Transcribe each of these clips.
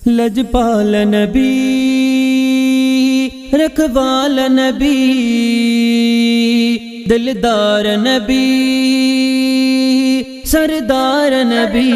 लजपाल नबी रखवाल नबी दिलदार नबी सरदार नबी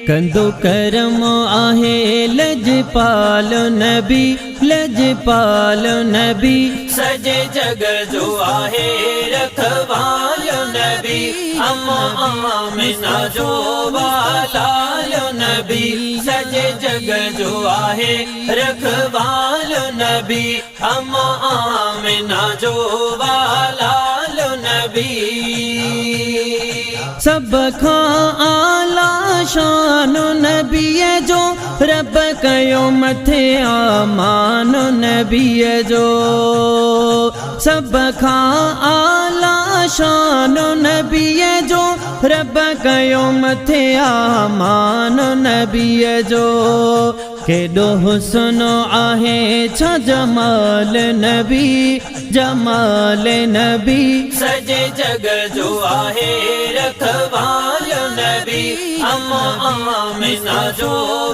कंदो करम आहे लजपाल नबी लजपाल नबी सजे जग जो आहे रखवाल नबी अम्मा आमिना जो वालाल नबी सजे जग जो आहे रखवाल नबी अम्मा आमिना जो वालाल नबी सब खां आला शान नबी जो रब कयो मथे आमान नबी जो सब खां आला शान नबी जो रब कयो मथे आमान नबी जो केॾो हुस्न आहे छा जमाल नबी जमाल नबी सजे जग जो आहे रखवाल नबी अम्मा आमिना जो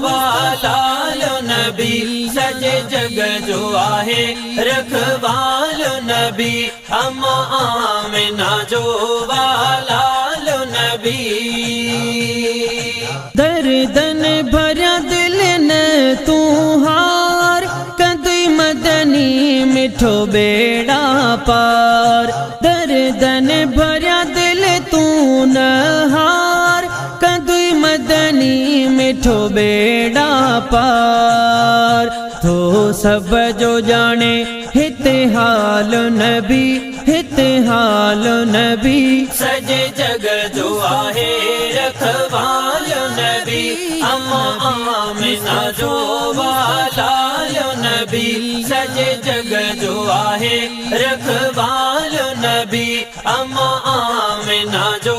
वालाल नबी सजे जग जो आहे रखवाल नबी अम्मा आमिना जो वालाल नबी दर्दन भरिया दिल न तू हार कदई मदनी मिठो बेड़ा पार दर्दन भरिया दिल तू न हार कदई मदनी मिठो बेड़ा पार तो सब जो जाने हिते हाल नबी हिते हाल नबी सजे जग जो आहे रखवाल नबी अम्मा आमिना जो वालाल नबी सजे जग जो आहे रखवाल नबी अम्मा आमिना जो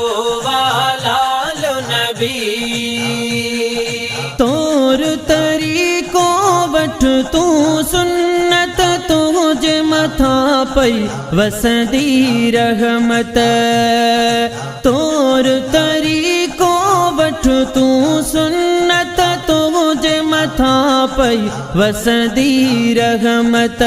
वालाल नबी तोर तरीको वठ तू सुन्नत तुझे मथा पई वसंदी रहमत तोर तरीको वठ तू सुन्नत तुझे मथा पई वसंदी रहमत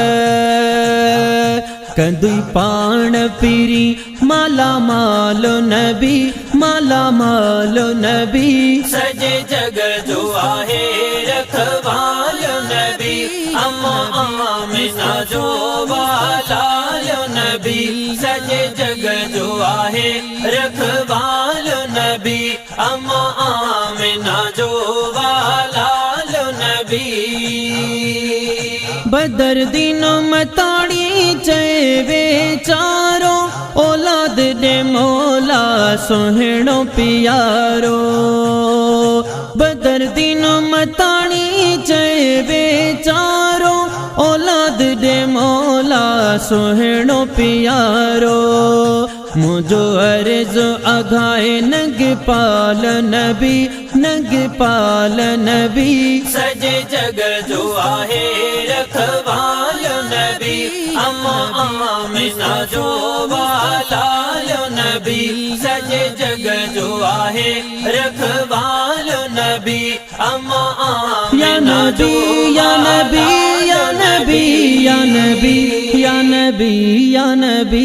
कंदुई पाण पीरी माला मालो नबी माला मालो नबी सजे जग जो आहे रखवाल नबी अम्मा आमिना जो वालाल नबी सजे जग जो आहे रखवाल नबी अम्मा आमिना जो वालाल नबी बदर दिनो मताड़ी चेवे चारो औलाद दे मौला सोहणो पियारो बदर दिनो मताड़ी चेवे चारो औलाद दे मौला सोहणो पियारो मुझो अर्ज अघाए नगपाल नबी नगपाल नबी सजे जग जो आहे रखवाल नबी अम्मा आमिना जो वालाल नबी सजे जग जो आहे रखवाल नबी अम्मा आमिना जो या नबी या नबी या नबी या नबी या नबी